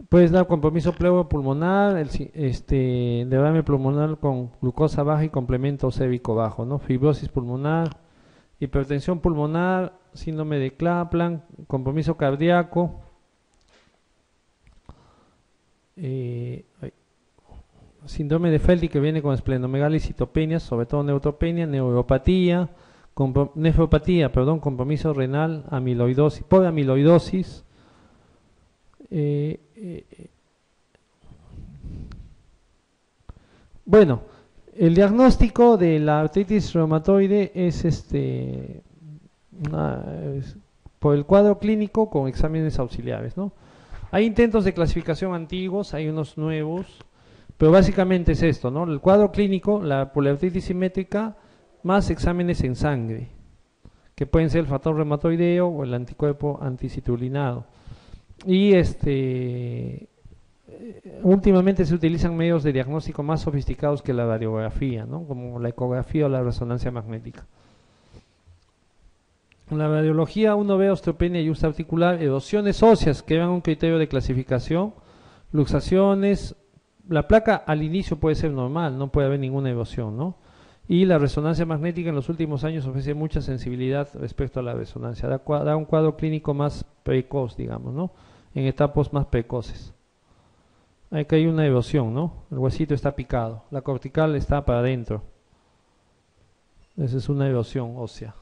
Puedes dar compromiso pleuropulmonar, derrame pulmonar con glucosa baja y complemento sérico bajo, ¿no? Fibrosis pulmonar, hipertensión pulmonar, síndrome de Kaplan, compromiso cardíaco, ay, síndrome de Feld que viene con esplenomegalia y citopenia, sobre todo neutropenia, nefropatía, perdón, compromiso renal, amiloidosis, por amiloidosis, eh, eh, bueno, el diagnóstico de la artritis reumatoide es una- es por el cuadro clínico con exámenes auxiliares, ¿no? Hay intentos de clasificación antiguos, hay unos nuevos, pero básicamente es esto, ¿no? El cuadro clínico, la poliartritis simétrica, más exámenes en sangre, que pueden ser el factor reumatoideo o el anticuerpo anticitrulinado. Y últimamente se utilizan medios de diagnóstico más sofisticados que la radiografía, ¿no? Como la ecografía o la resonancia magnética. En la radiología uno ve osteopenia y úlcera articular, erosiones óseas que dan un criterio de clasificación, luxaciones. La placa al inicio puede ser normal, no puede haber ninguna erosión, ¿no? Y la resonancia magnética en los últimos años ofrece mucha sensibilidad respecto a la resonancia, da un cuadro clínico más precoz, digamos, ¿no? En etapas más precoces. Aquí hay una erosión, ¿no? El huesito está picado, la cortical está para adentro. Esa es una erosión ósea.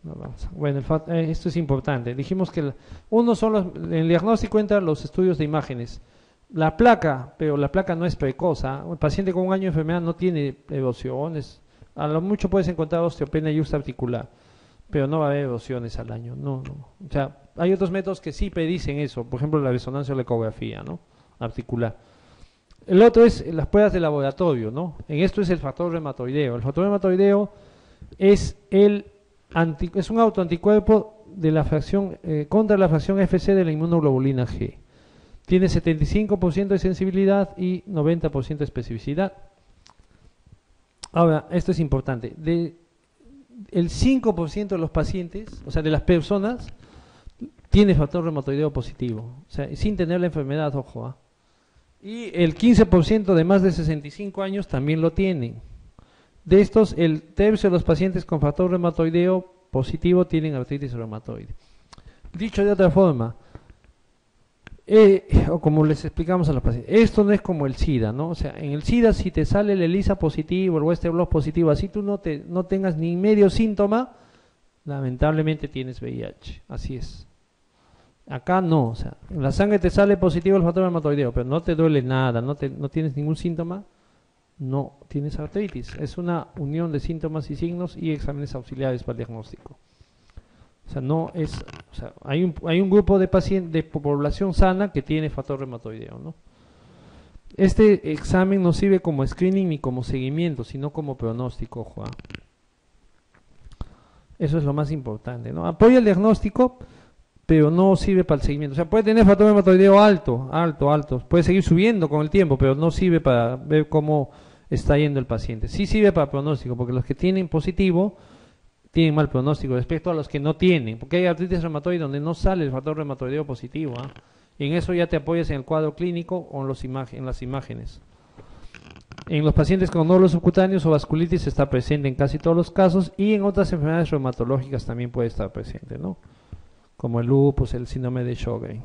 No avanza. Bueno, esto es importante. Dijimos que uno son el diagnóstico entra los estudios de imágenes. La placa, pero la placa no es precoz. El paciente con un año de enfermedad no tiene erosiones. A lo mucho puedes encontrar osteopenia y úlcera articular, pero no va a haber erosiones al año. No, no. O sea, hay otros métodos que sí predicen eso. Por ejemplo, la resonancia o la ecografía, ¿no? Articular. El otro es las pruebas de laboratorio, ¿no? En esto es el factor reumatoideo. El factor reumatoideo es es un autoanticuerpo de la fracción contra la fracción FC de la inmunoglobulina G. Tiene 75% de sensibilidad y 90% de especificidad. Ahora, esto es importante. El 5% de los pacientes, o sea, de las personas, tiene factor reumatoideo positivo. O sea, sin tener la enfermedad, ojo. Y el 15% de más de 65 años también lo tienen. De estos, el tercio de los pacientes con factor reumatoideo positivo tienen artritis reumatoide. Dicho de otra forma, o como les explicamos a los pacientes, esto no es como el SIDA, ¿no? O sea, en el SIDA si te sale el ELISA positivo, el Western blot positivo, así tú no tengas ni medio síntoma, lamentablemente tienes VIH, así es. Acá no, o sea, en la sangre te sale positivo el factor reumatoideo, pero no te duele nada, no tienes ningún síntoma, no tienes artritis. Es una unión de síntomas y signos y exámenes auxiliares para el diagnóstico. O sea, no es, o sea, hay un grupo de pacientes, de población sana que tiene factor reumatoideo, ¿no? Este examen no sirve como screening ni como seguimiento, sino como pronóstico, ojo. Eso es lo más importante, ¿no? Apoya el diagnóstico, pero no sirve para el seguimiento. O sea, puede tener factor reumatoideo alto, puede seguir subiendo con el tiempo, pero no sirve para ver cómo está yendo el paciente. Sí sirve para pronóstico, porque los que tienen positivo tienen mal pronóstico respecto a los que no tienen, porque hay artritis reumatoide donde no sale el factor reumatoideo positivo. Y en eso ya te apoyas en el cuadro clínico o en las imágenes. En los pacientes con nódulos subcutáneos o vasculitis está presente en casi todos los casos y en otras enfermedades reumatológicas también puede estar presente, ¿no? Como el lupus, el síndrome de Sjögren,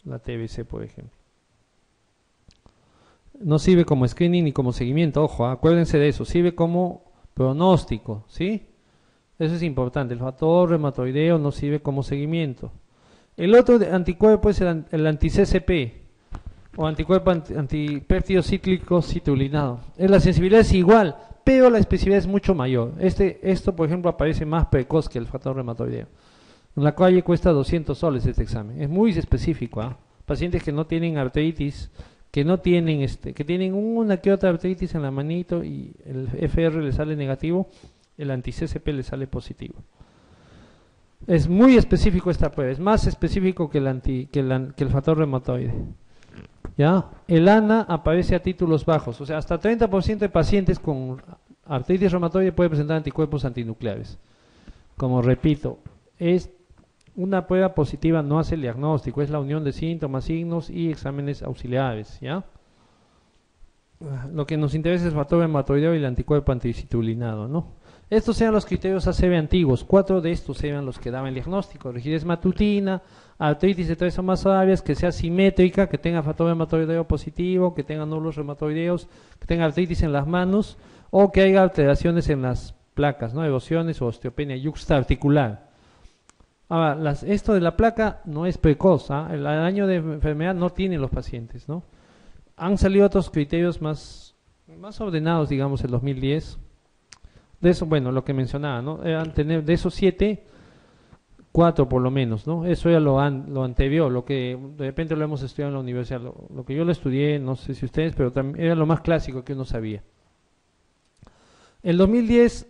la TBC, por ejemplo. No sirve como screening ni como seguimiento, ojo, acuérdense de eso, sirve como pronóstico, ¿sí? Eso es importante, el factor reumatoideo no sirve como seguimiento. El otro anticuerpo es el anti-CCP, o anticuerpo antipéptido cíclico citrulinado. La sensibilidad es igual, pero la especificidad es mucho mayor. Esto, por ejemplo, aparece más precoz que el factor reumatoideo. En la calle cuesta 200 soles este examen. Es muy específico. Pacientes que no tienen artritis, que no tienen que tienen una que otra artritis en la manito y el FR le sale negativo, el anti-CCP le sale positivo. Es muy específico esta prueba, es más específico que el factor reumatoide. ¿Ya? El ANA aparece a títulos bajos, o sea, hasta 30% de pacientes con artritis reumatoide puede presentar anticuerpos antinucleares. Como repito, es una prueba positiva, no hace el diagnóstico, es la unión de síntomas, signos y exámenes auxiliares, ¿ya? Lo que nos interesa es el factor reumatoideo y el anticuerpo anticitulinado, ¿no? Estos eran los criterios ACV antiguos, 4 de estos eran los que daban el diagnóstico: rigidez matutina, artritis de 3 o más áreas, que sea simétrica, que tenga factor reumatoideo positivo, que tenga nódulos reumatoideos, que tenga artritis en las manos, o que haya alteraciones en las placas, ¿no? Erosiones o osteopenia yuxtaarticular. Ahora, esto de la placa no es precoz, ¿ah? El año de enfermedad no tienen los pacientes, ¿no? Han salido otros criterios más ordenados, digamos, en 2010. De eso, bueno, lo que mencionaba, ¿no? Eran tener, de esos 7, 4 por lo menos, ¿no? Eso era lo anterior, lo que de repente lo hemos estudiado en la universidad. Lo que yo lo estudié, no sé si ustedes, pero también era lo más clásico que uno sabía. El 2010,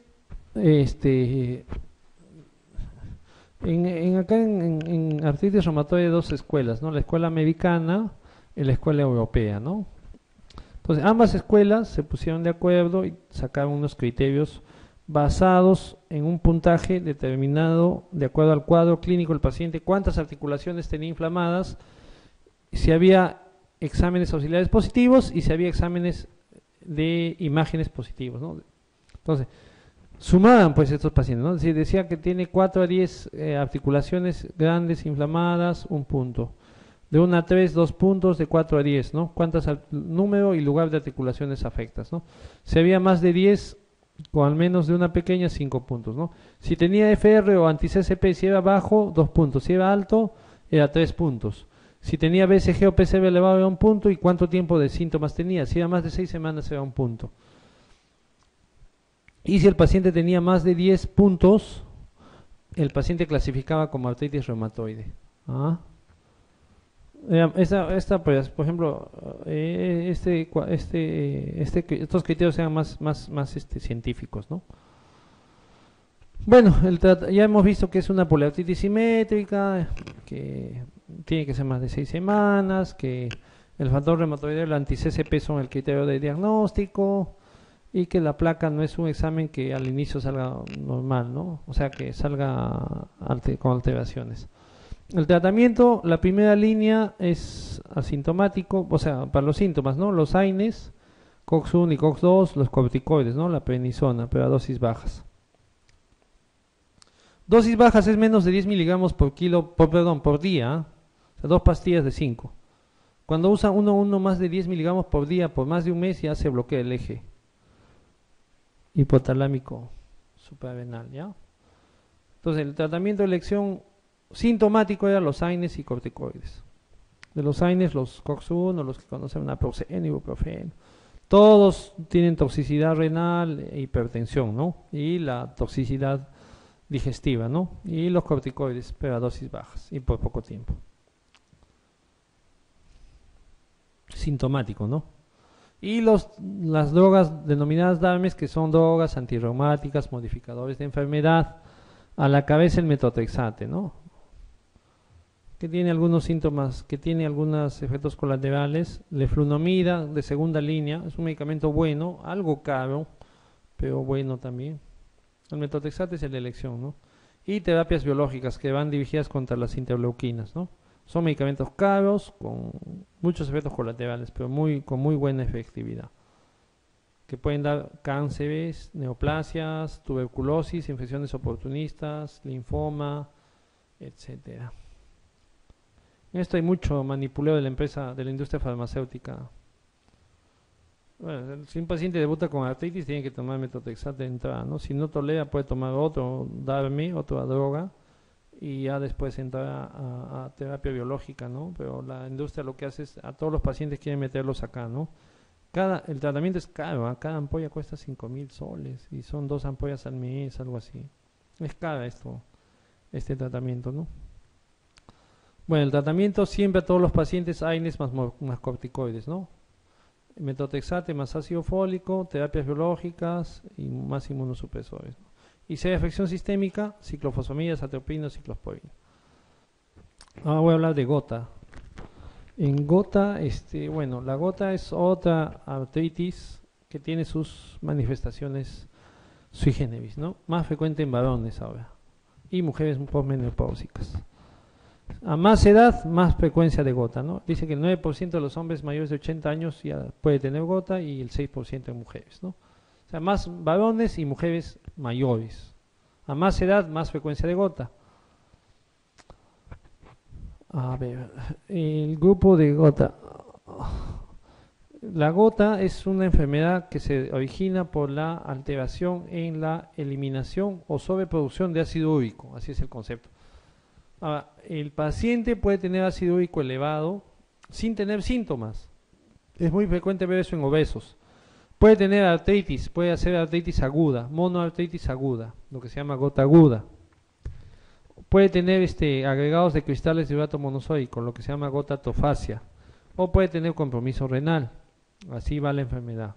acá en artritis reumatoide hay 2 escuelas, ¿no? La escuela americana y la escuela europea, ¿no? Entonces, ambas escuelas se pusieron de acuerdo y sacaron unos criterios basados en un puntaje determinado de acuerdo al cuadro clínico del paciente, cuántas articulaciones tenía inflamadas, si había exámenes auxiliares positivos y si había exámenes de imágenes positivos, ¿no? Entonces, sumaban pues estos pacientes, ¿no? Si decía que tiene 4 a 10 articulaciones grandes inflamadas, 1 punto. De 1 a 3, 2 puntos, de 4 a 10, ¿no? Cuántas número y lugar de articulaciones afectas, ¿no? Si había más de 10, con al menos de una pequeña, 5 puntos, ¿no? Si tenía FR o anti-CCP, si era bajo, 2 puntos. Si era alto, era 3 puntos. Si tenía BCG o PCB elevado, era 1 punto. ¿Y cuánto tiempo de síntomas tenía? Si era más de 6 semanas, era 1 punto. Y si el paciente tenía más de 10 puntos, el paciente clasificaba como artritis reumatoide. ¿Ah? Pues, por ejemplo, estos criterios sean más científicos, ¿no? Bueno, ya hemos visto que es una poliartritis simétrica, que tiene que ser más de 6 semanas, que el factor reumatoideo y el anti-CCP son el criterio de diagnóstico, y que la placa no es un examen que al inicio salga normal, ¿no? O sea, que salga con alteraciones. El tratamiento, la primera línea es asintomático, o sea, para los síntomas, ¿no? Los AINES, COX-1 y COX-2, los corticoides, ¿no? La prednisona, pero a dosis bajas. Dosis bajas es menos de 10 miligramos por día, o sea, 2 pastillas de 5. Cuando usa uno más de 10 miligramos por día por más de un mes, ya se bloquea el eje hipotalámico suprarrenal, ¿ya? Entonces, el tratamiento de elección sintomático eran los AINES y corticoides. De los AINES, los COX-1, los que conocen naproxeno, ibuprofeno. Todos tienen toxicidad renal e hipertensión, ¿no? Y la toxicidad digestiva, ¿no? Y los corticoides, pero a dosis bajas y por poco tiempo. Sintomático, ¿no? Y las drogas denominadas DARMES, que son drogas antirreumáticas, modificadores de enfermedad, a la cabeza el metotrexate, ¿no? Que tiene algunos síntomas, que tiene algunos efectos colaterales. Leflunomida de segunda línea, es un medicamento bueno, algo caro, pero bueno también. El metotrexate es el de elección, ¿no? Y terapias biológicas que van dirigidas contra las interleuquinas, ¿no? Son medicamentos caros, con muchos efectos colaterales, pero con muy buena efectividad. Que pueden dar cánceres, neoplasias, tuberculosis, infecciones oportunistas, linfoma, etcétera. En esto hay mucho manipuleo de la industria farmacéutica. Bueno, si un paciente debuta con artritis, tiene que tomar metotrexate de entrada, ¿no? Si no tolera, puede tomar otro DARME, otra droga, y ya después entrar a terapia biológica, ¿no? Pero la industria lo que hace es, a todos los pacientes quieren meterlos acá, ¿no? El tratamiento es caro, ¿eh? Cada ampolla cuesta 5.000 soles, y son 2 ampollas al mes, algo así. Es caro este tratamiento, ¿no? Bueno, el tratamiento siempre a todos los pacientes AINES más corticoides, ¿no? Metotrexate más ácido fólico, terapias biológicas y más inmunosupresores, ¿no? Y si hay afección sistémica, ciclofosfamidas, atropina, ciclosporina. Ahora voy a hablar de gota. En gota, bueno, la gota es otra artritis que tiene sus manifestaciones sui generis, ¿no? Más frecuente en varones ahora. y mujeres posmenopáusicas. A más edad, más frecuencia de gota, ¿no? Dice que el 9% de los hombres mayores de 80 años ya puede tener gota y el 6% en mujeres, ¿no? O sea, más varones y mujeres mayores. A más edad, más frecuencia de gota. A ver, el grupo de gota. La gota es una enfermedad que se origina por la alteración en la eliminación o sobreproducción de ácido úrico, así es el concepto. Ahora, el paciente puede tener ácido úrico elevado sin tener síntomas. Es muy frecuente ver eso en obesos. Puede tener artritis, puede hacer artritis aguda, monoartritis aguda, lo que se llama gota aguda. Puede tener agregados de cristales de urato monosódico, lo que se llama gota atofasia. O puede tener compromiso renal. Así va la enfermedad.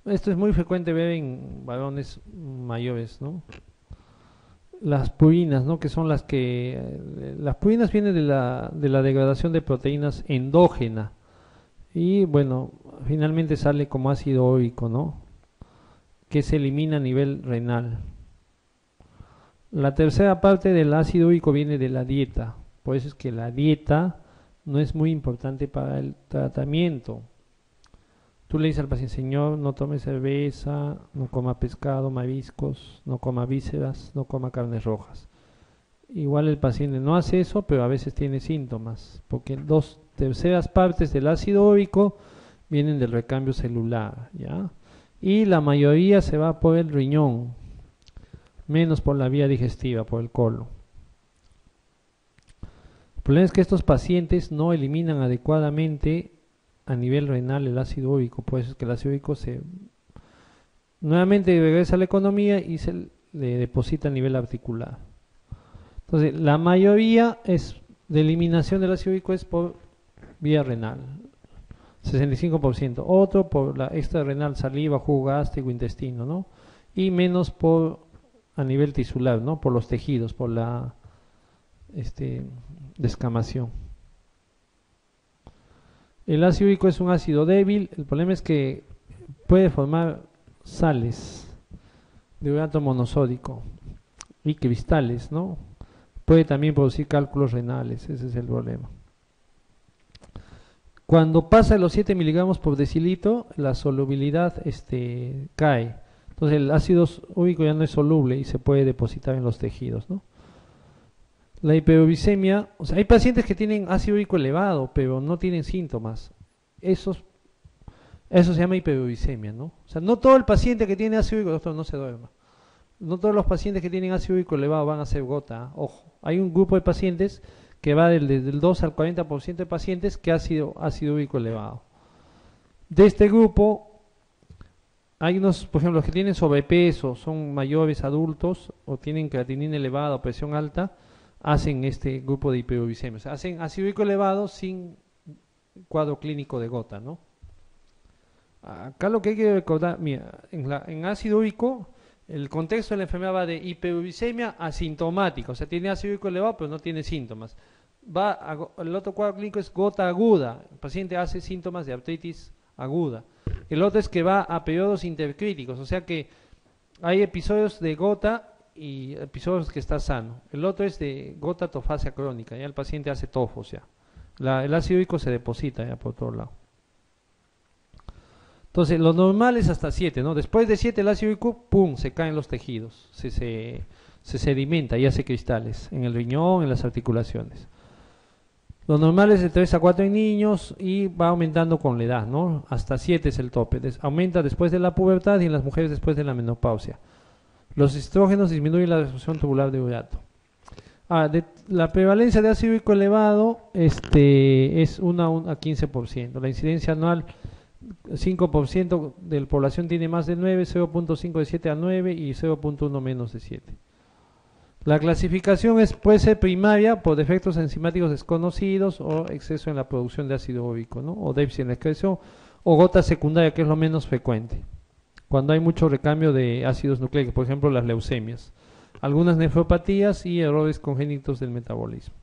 Esto es muy frecuente ver en varones mayores, ¿no? Las purinas, ¿no? Que son las que... las purinas vienen de la degradación de proteínas endógena. Y bueno, finalmente sale como ácido úrico, ¿no? Que se elimina a nivel renal. La tercera parte del ácido úrico viene de la dieta. Por eso es que la dieta no es muy importante para el tratamiento. Tú le dices al paciente, señor, no tome cerveza, no coma pescado, mariscos, no coma vísceras, no coma carnes rojas. Igual el paciente no hace eso, pero a veces tiene síntomas, porque 2/3 partes del ácido úrico vienen del recambio celular, ¿ya? Y la mayoría se va por el riñón, menos por la vía digestiva, por el colon. El problema es que estos pacientes no eliminan adecuadamente a nivel renal el ácido úrico, por eso es que el ácido úrico nuevamente regresa a la economía y se le deposita a nivel articular. Entonces, la mayoría de eliminación del ácido úrico es por vía renal, 65%, otro por la extrarrenal, saliva, jugo gástrico, intestino, ¿no? Y menos a nivel tisular, ¿no? Por los tejidos, por la descamación. El ácido úrico es un ácido débil, el problema es que puede formar sales de urato monosódico y cristales, ¿no? Puede también producir cálculos renales, ese es el problema. Cuando pasa de los 7 miligramos por decilitro, la solubilidad cae. Entonces el ácido úrico ya no es soluble y se puede depositar en los tejidos, ¿no? La hiperuricemia, o sea, hay pacientes que tienen ácido úrico elevado, pero no tienen síntomas. Eso se llama hiperuricemia, ¿no? O sea, no todo el paciente que tiene ácido úrico, doctor, no se duerma. No todos los pacientes que tienen ácido úrico elevado van a hacer gota, ojo. Hay un grupo de pacientes que va del 2 al 40% de pacientes que ha sido ácido úrico elevado. De este grupo, hay unos, por ejemplo, los que tienen sobrepeso, son mayores adultos o tienen creatinina elevada o presión alta, hacen este grupo de hiperuricemia. O sea, hacen ácido úrico elevado sin cuadro clínico de gota, ¿no? Acá lo que hay que recordar, mira, en ácido úrico, el contexto de la enfermedad va de hiperuricemia asintomática, o sea, tiene ácido úrico elevado pero no tiene síntomas. El otro cuadro clínico es gota aguda, el paciente hace síntomas de artritis aguda. El otro es que va a periodos intercríticos, o sea que hay episodios de gota y episodios que está sano. El otro es de gota atofasia crónica, ya el paciente hace tofos ya. El ácido úrico se deposita ya por todo lado. Entonces, lo normal es hasta 7, ¿no? Después de 7 el ácido úrico, ¡pum!, se caen los tejidos, se sedimenta y hace cristales en el riñón, en las articulaciones. Lo normal es de 3 a 4 en niños y va aumentando con la edad, ¿no? Hasta 7 es el tope. Aumenta después de la pubertad y en las mujeres después de la menopausia. Los estrógenos disminuyen la absorción tubular de urato. La prevalencia de ácido úrico elevado es 1 a 15%. La incidencia anual, 5% de la población tiene más de 9, 0.5 de 7 a 9 y 0.1 menos de 7. La clasificación puede ser primaria por defectos enzimáticos desconocidos o exceso en la producción de ácido úrico, ¿no? O déficit en la excreción, o gota secundaria, que es lo menos frecuente, cuando hay mucho recambio de ácidos nucleicos, por ejemplo las leucemias, algunas nefropatías y errores congénitos del metabolismo.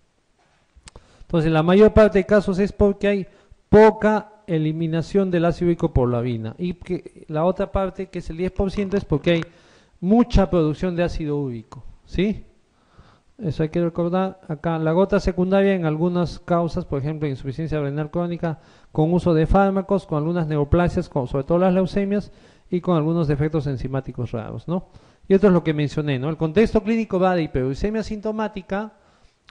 Entonces la mayor parte de casos es porque hay poca eliminación del ácido úrico por la orina, y que la otra parte, que es el 10%, es porque hay mucha producción de ácido úrico. ¿sí? Eso hay que recordar. Acá, la gota secundaria en algunas causas, por ejemplo, insuficiencia renal crónica, con uso de fármacos, con algunas neoplasias, sobre todo las leucemias, y con algunos defectos enzimáticos raros, ¿no? Y esto es lo que mencioné, ¿no? El contexto clínico va de hiperuricemia sintomática,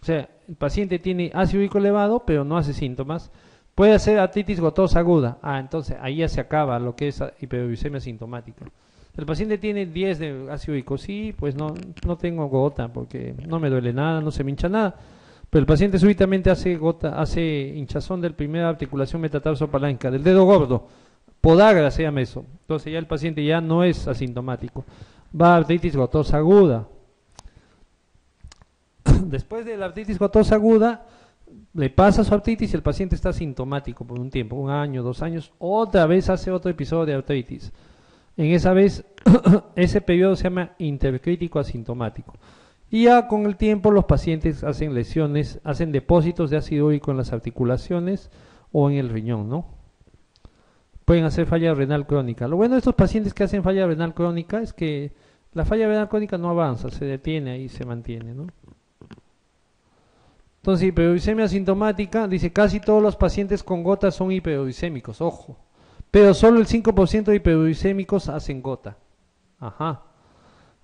o sea, el paciente tiene ácido úrico elevado, pero no hace síntomas. Puede hacer artritis gotosa aguda. Entonces ahí ya se acaba lo que es hiperuricemia sintomática. El paciente tiene 10 de ácido úrico, sí, pues no tengo gota porque no me duele nada, no se me hincha nada. Pero el paciente súbitamente hace hinchazón de la primera articulación metatarsofalángea, del dedo gordo, podagra se llama eso. Entonces ya el paciente ya no es asintomático. Va a artritis gotosa aguda. Después de la artritis gotosa aguda, le pasa su artritis y el paciente está asintomático por un tiempo, 1 año, 2 años, otra vez hace otro episodio de artritis. En esa vez, ese periodo se llama intercrítico asintomático. Y ya con el tiempo los pacientes hacen lesiones, hacen depósitos de ácido úrico en las articulaciones o en el riñón, ¿no? Pueden hacer falla renal crónica. Lo bueno de estos pacientes que hacen falla renal crónica es que la falla renal crónica no avanza, se detiene ahí, se mantiene, ¿no? Entonces, hiperuricemia asintomática, dice, casi todos los pacientes con gota son hiperuricémicos, ojo. Pero solo el 5% de hiperuricémicos hacen gota. Ajá.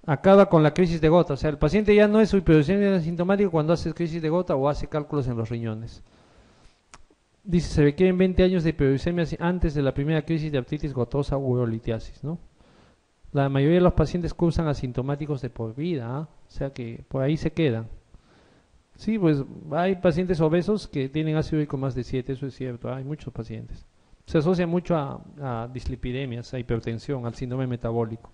Acaba con la crisis de gota. O sea, el paciente ya no es hiperuricemia asintomático cuando hace crisis de gota o hace cálculos en los riñones. Dice, se requieren 20 años de hiperuricemia antes de la primera crisis de artritis gotosa u urolitiasis, ¿no? La mayoría de los pacientes cursan asintomáticos de por vida, ¿eh? O sea que por ahí se quedan. Sí, pues hay pacientes obesos que tienen ácido úrico más de 7, eso es cierto, hay muchos pacientes. Se asocia mucho a dislipidemias, a hipertensión, al síndrome metabólico.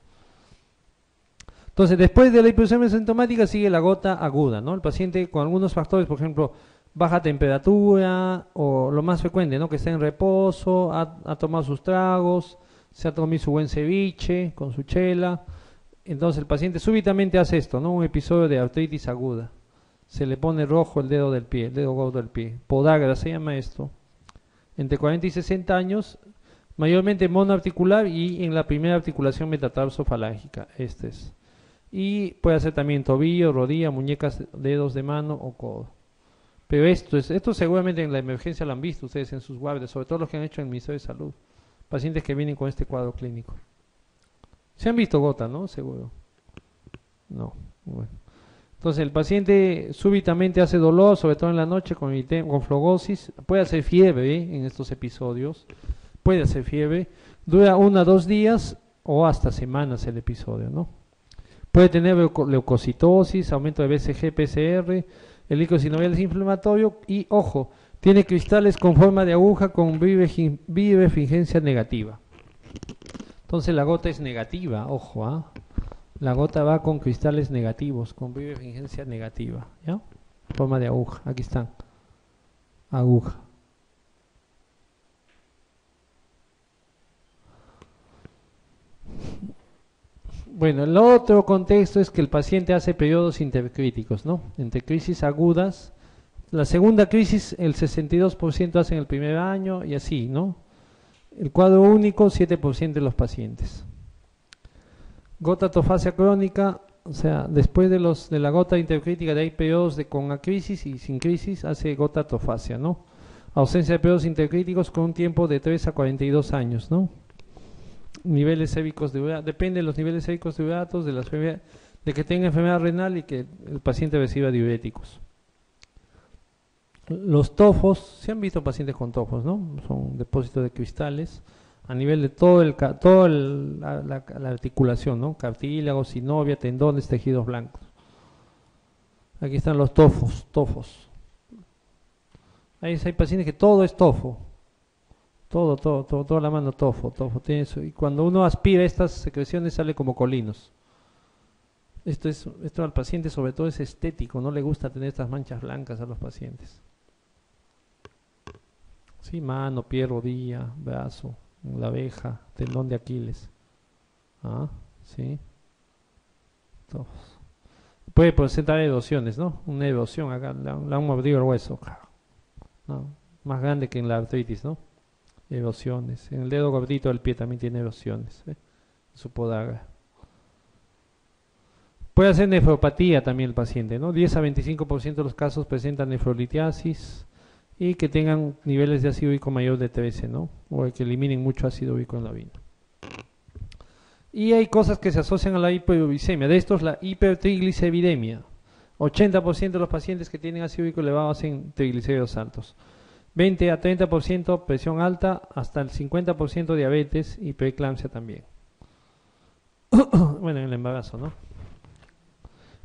Entonces, después de la hiperuricemia sintomática sigue la gota aguda, ¿no? El paciente con algunos factores, por ejemplo, baja temperatura o lo más frecuente, ¿no? Que está en reposo, ha tomado sus tragos, se ha tomado su buen ceviche con su chela. Entonces, el paciente súbitamente hace esto, ¿no? Un episodio de artritis aguda. Se le pone rojo el dedo del pie, el dedo gordo del pie. Podagra se llama esto. Entre 40 y 60 años, mayormente monoarticular y en la primera articulación metatarsofalágica. Este es. Y puede hacer también tobillo, rodilla, muñecas, dedos de mano o codo. Pero esto seguramente en la emergencia lo han visto ustedes en sus guardias, sobre todo los que han hecho en el Ministerio de Salud. Pacientes que vienen con este cuadro clínico. Se han visto gota, ¿no? Seguro. No. Bueno. Entonces el paciente súbitamente hace dolor, sobre todo en la noche con flogosis, puede hacer fiebre en estos episodios, puede hacer fiebre, dura 1 a 2 días o hasta semanas el episodio, ¿no? Puede tener leucocitosis, aumento de BCG, PCR, el líquido sinovial es inflamatorio y, ojo, tiene cristales con forma de aguja con birefringencia negativa. Entonces la gota es negativa, ojo, ¿ah? La gota va con cristales negativos, con birefringencia negativa, ¿ya? Forma de aguja, aquí están, aguja. Bueno, el otro contexto es que el paciente hace periodos intercríticos, ¿no? Entre crisis agudas, la segunda crisis el 62% hacen el primer año y así, ¿no? El cuadro único, 7% de los pacientes. Gota atofasia crónica, o sea, después de la gota intercrítica de hay periodos con crisis y sin crisis, hace gota atofasia, ¿no? Ausencia de periodos intercríticos con un tiempo de 3 a 42 años, ¿no? Niveles séricos de uratos, depende de los niveles séricos de uratos, de que tenga enfermedad renal y que el paciente reciba diuréticos. Los tofos, se han visto pacientes con tofos, ¿no? Son depósitos de cristales a nivel de toda la articulación, ¿no? Cartílago, sinovia, tendones, tejidos blancos. Aquí están los tofos. Ahí hay pacientes que todo es tofo. Toda la mano tofo tiene eso. Y cuando uno aspira estas secreciones sale como colinos. Esto al paciente sobre todo es estético, no le gusta tener estas manchas blancas a los pacientes. Sí, mano, pie, rodilla, brazo, la abeja, tendón de Aquiles. Sí. Tofos. Puede presentar erosiones, ¿no? Una erosión acá, le han mordido el hueso. ¿No? Más grande que en la artritis, ¿no? Erosiones. En el dedo gordito del pie también tiene erosiones, su podagra. Puede hacer nefropatía también el paciente, ¿no? 10 a 25% de los casos presentan nefrolitiasis y que tengan niveles de ácido úrico mayor de 13, ¿no? O que eliminen mucho ácido úrico en la orina. Y hay cosas que se asocian a la hiperuricemia. De estos, la hipertrigliceridemia. 80% de los pacientes que tienen ácido úrico elevado hacen triglicéridos altos. 20 a 30% presión alta, hasta el 50% diabetes y preeclampsia también. Bueno, en el embarazo, ¿no?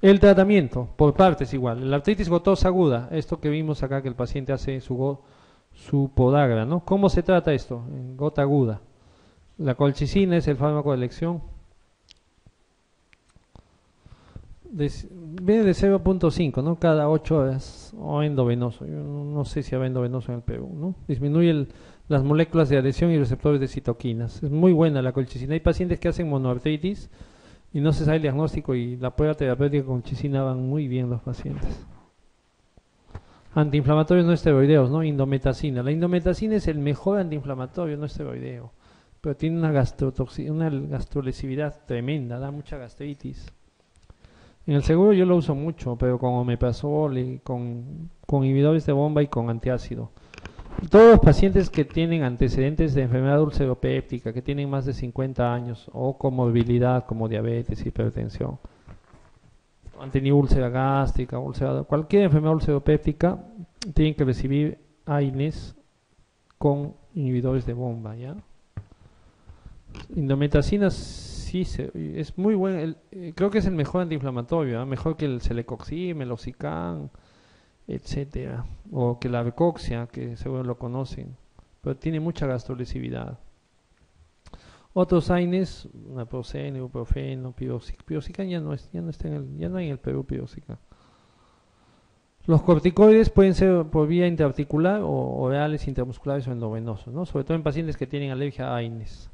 El tratamiento, por partes igual. La artritis gotosa aguda, esto que vimos acá que el paciente hace su podagra, ¿no? ¿Cómo se trata esto? En gota aguda. La colchicina es el fármaco de elección. Viene de 0.5, ¿no? Cada 8 horas, o endovenoso. Yo no sé si habrá endovenoso en el Perú, ¿no? Disminuye las moléculas de adhesión y receptores de citoquinas. Es muy buena la colchicina. Hay pacientes que hacen monoartritis y no se sabe el diagnóstico, y la prueba terapéutica con colchicina van muy bien los pacientes. Antiinflamatorios no esteroideos, ¿no? Indometacina. La indometacina es el mejor antiinflamatorio no esteroideo, pero tiene una gastrolesividad tremenda, da mucha gastritis. En el seguro yo lo uso mucho, pero con omeprazol y con inhibidores de bomba y con antiácido. Todos los pacientes que tienen antecedentes de enfermedad ulceropéptica, que tienen más de 50 años, o comorbilidad como diabetes, hipertensión, han tenido úlcera gástrica, cualquier enfermedad ulceropéptica, tienen que recibir AINES con inhibidores de bomba, ¿ya? Indometacina sí es muy bueno, creo que es el mejor antiinflamatorio, ¿eh? Mejor que el Celecoxib, Meloxicam, etcétera, o que la Vecoxia, que seguro lo conocen, pero tiene mucha gastrolesividad. Otros AINES, naproxeno, ibuprofeno, piroxicam ya no hay en el Perú piroxicam. Los corticoides pueden ser por vía intraarticular o orales, intramusculares o endovenosos, ¿no? Sobre todo en pacientes que tienen alergia a AINES.